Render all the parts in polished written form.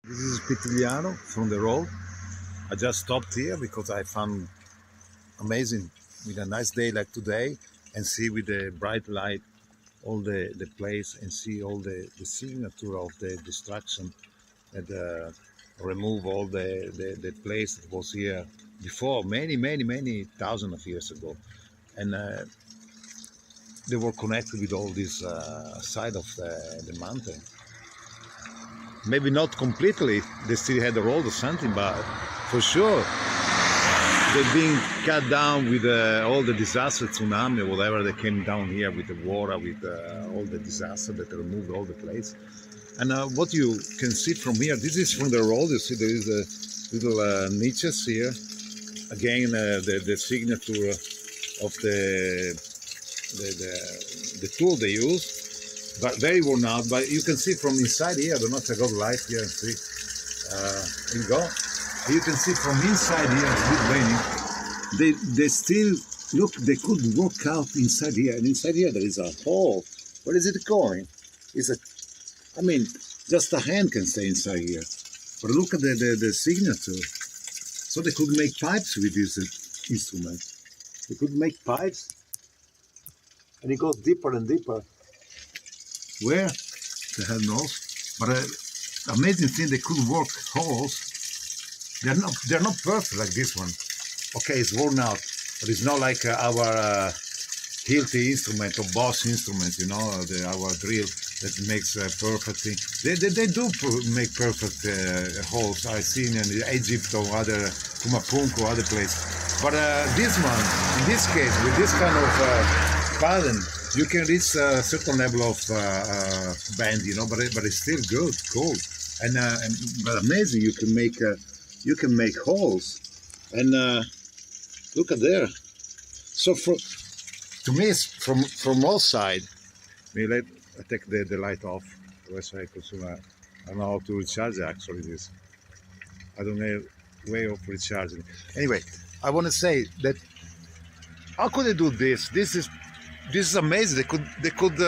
This is Pitigliano from the road. I just stopped here because I found amazing with a nice day like today and see with the bright light all the place and see all the signature of the destruction and remove all the place that was here before many thousands of years ago. And they were connected with all this side of the mountain. Maybe not completely, they still had a road or something, but for sure they've been cut down with all the disaster, tsunami, or whatever that came down here with the water, with all the disaster that removed all the place. And what you can see from here, this is from the road, you see there is a little niches here. Again, the signature of the tool they use. But very worn out. But you can see from inside here. I don't know if I got light here and see. Here you go. You can see from inside here. It's a bit raining. They still look. They could walk out inside here, and inside here there is a hole. Where is it going? It's a. I mean, just a hand can stay inside here. But look at the signature. So they could make pipes with this instrument. They could make pipes, and it goes deeper and deeper. Where? The hell knows. But amazing thing, they could work holes. They're not perfect like this one. Okay, it's worn out, but it's not like our Hilti instrument or Bosch instrument, you know, our drill that makes perfect thing. They do make perfect holes. I've seen in Egypt or other Kumapunk or other place. But this one, in this case, with this kind of pattern, you can reach a certain level of bend, you know, but it's still good, cool, and but amazing. You can make holes, and look at there. So to me, it's from all sides. Maybe I take the light off. Otherwise, I don't know how to recharge actually this. I don't know way of recharging. Anyway, I want to say that how could they do this? This is amazing. They could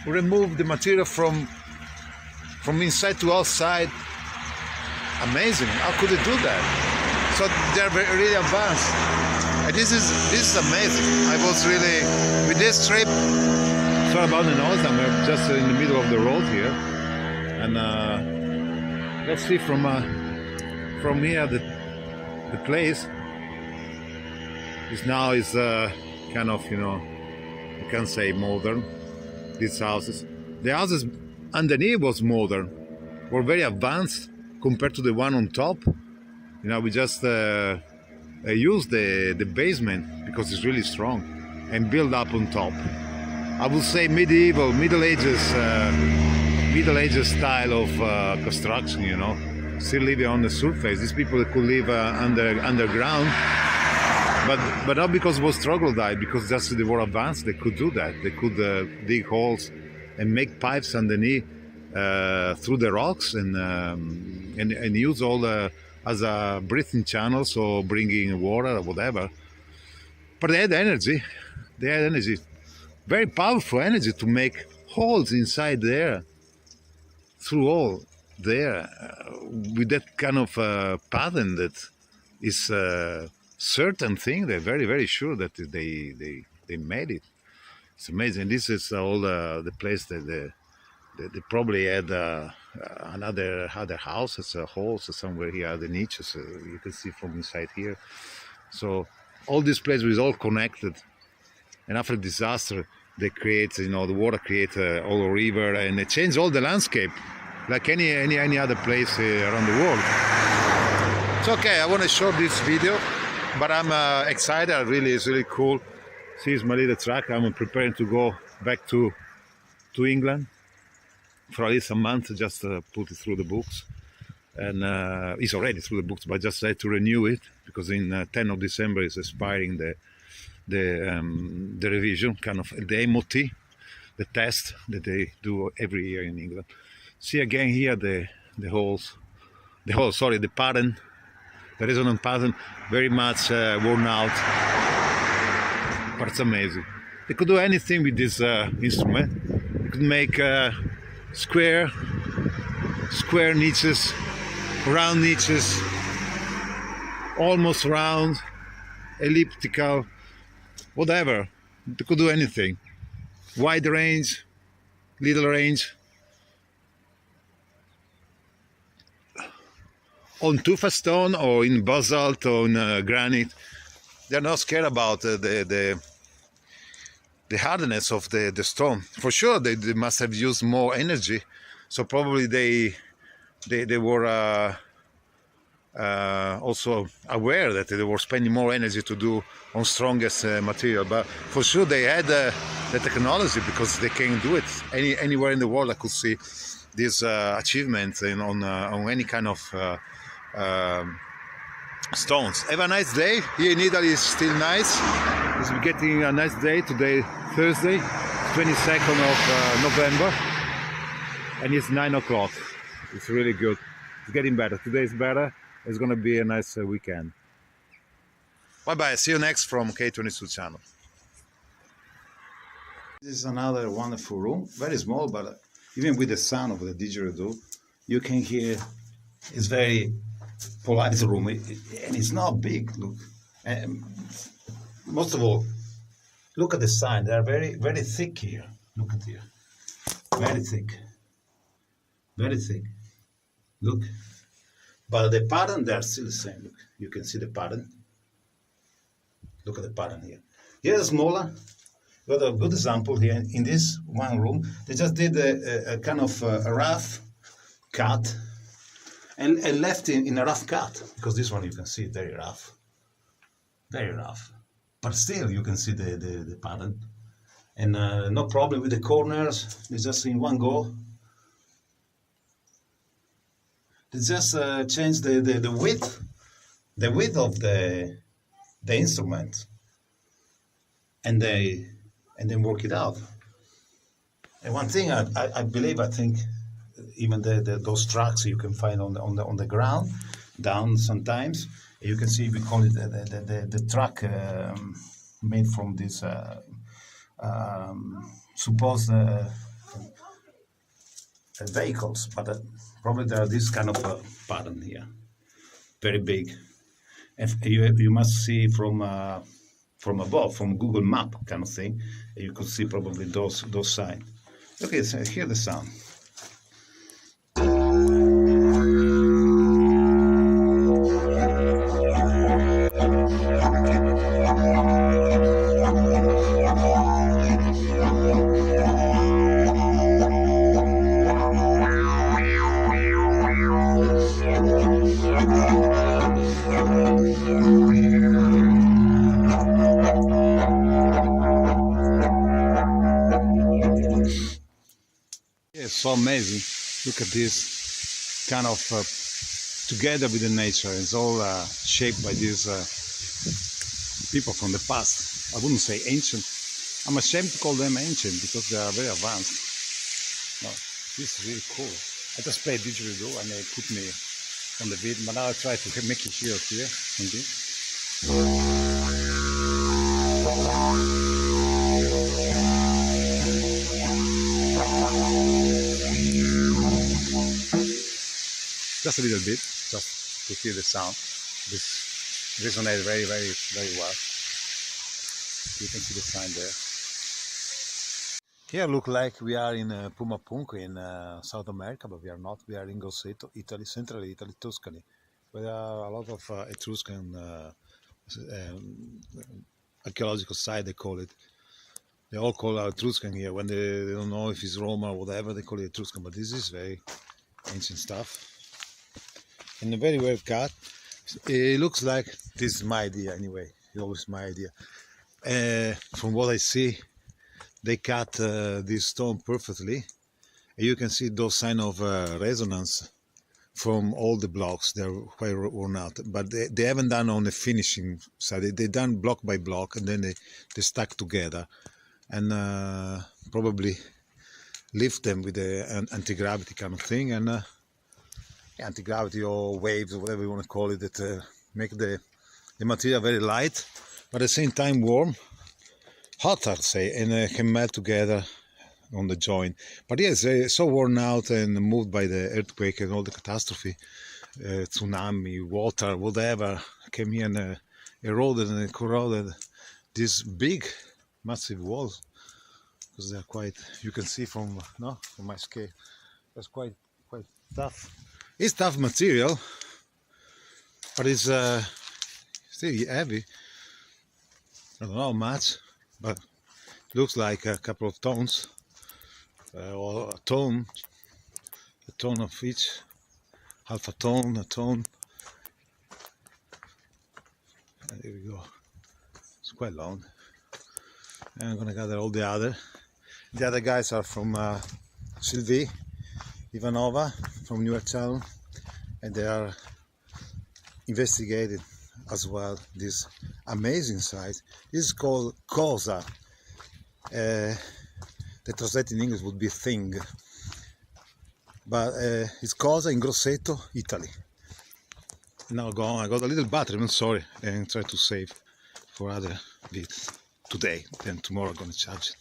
remove the material from inside to outside. Amazing. How could they do that? So they're really advanced. And this is amazing. I was really with this trip. Sorry about the noise. I'm just in the middle of the road here, and let's see from here the place is now kind of, you know. You can say modern, these houses. The houses underneath was modern, were very advanced compared to the one on top. You know, we just use the basement because it's really strong and build up on top. I would say Middle Ages style of construction, you know, still living on the surface. These people could live underground. But not because it was troglodyte, because just they were advanced, they could do that. They could dig holes and make pipes underneath through the rocks and use all as a breathing channels or bringing water or whatever. But they had energy. Very powerful energy to make holes inside there, through all there, with that kind of pattern that is certain thing. They're very sure that they made it. It's amazing. This is all the place that they probably had other houses, holes somewhere here, the niches. You can see from inside here. So all this place was all connected. And after disaster, they create, you know, the water create all a river, and they change all the landscape, like any other place around the world. It's okay. I want to show this video. But I'm excited. It's really cool. Here's my little truck. I'm preparing to go back to England for at least a month. Just put it through the books, and it's already through the books. But I just had to renew it because in 10 of December is expiring the revision, kind of the MOT, the test that they do every year in England. See again here the pattern. The resonant pattern, very much worn out, but it's amazing. They could do anything with this instrument. They could make square, square niches, round niches, almost round, elliptical, whatever. They could do anything. Wide range, little range. On tufa stone or in basalt or in granite, they're not scared about the hardness of the stone. For sure, they must have used more energy, so probably they were also aware that they were spending more energy to do on strongest material. But for sure, they had the technology, because they can do it anywhere in the world. I could see this achievement on any kind of stones. Have a nice day. Here in Italy is still nice. It's getting a nice day today, Thursday, 22nd of November, and it's 9 o'clock. It's really good. It's getting better. Today is better. It's going to be a nice weekend. Bye bye. See you next from K22 channel. This is another wonderful room. Very small, but even with the sound of the didgeridoo, you can hear. It's very polite room, and it's not big. Look, most of all, look at the sign. They are very, very thick here. Look at here, very thick, very thick. Look, but the pattern, they are still the same. Look, you can see the pattern. Look at the pattern here. Here's smaller. Got a good example here in this one room. They just did a kind of a rough cut. And left in a rough cut, because this one you can see very rough, but still you can see the pattern, and no problem with the corners. It's just in one go. They just change the width of the instrument, and then work it out. And one thing I think. Even those tracks you can find on the ground, down sometimes. You can see, we call it the track made from this supposed vehicles, but probably there are this kind of pattern here, very big. And you must see from above, from Google Map kind of thing. You could see probably those signs. Okay, so hear the sound. It's so amazing. Look at this kind of together with the nature. It's all shaped by these people from the past. I wouldn't say ancient. I'm ashamed to call them ancient because they are very advanced. No, this is really cool. I just played didgeridoo and they put me on the beat, but now I try to make it here on this. Just a little bit, just to hear the sound. This resonates very, very, very well. You can see the sign there. Here look like we are in Puma Punku in South America, but we are not. We are in Grosseto, Italy, central Italy, Tuscany. There are a lot of Etruscan archaeological site, they call it. They all call it Etruscan here. When they don't know if it's Roma or whatever, they call it Etruscan. But this is very ancient stuff. And a very well cut. It looks like, this is my idea anyway. It's always my idea. From what I see, they cut this stone perfectly. And you can see those signs of resonance from all the blocks. They're quite worn out, but they haven't done on the finishing side. They done block by block, and then they stack together, and probably lift them with the anti-gravity kind of thing, and anti-gravity or waves or whatever you want to call it, that make the material very light, but at the same time warm, hot I'd say, and can melt together on the joint. But yes, so worn out and moved by the earthquake and all the catastrophe, tsunami, water, whatever came here and eroded and corroded these big, massive walls, because they're quite. You can see from from my scale, that's quite tough. It's tough material, but it's still heavy. I don't know how much, but it looks like a couple of tons, or a ton of each, half a ton, a ton. And here we go. It's quite long. And I'm gonna gather all the other. The other guys are from Sylvie Ivanova from New York Channel, and they are investigating as well this amazing site. This is called Cosa. The translate in English would be thing, but it's Cosa in Grosseto, Italy. Now I got a little battery, I'm sorry, and try to save for other bits today. Then tomorrow I'm gonna charge it.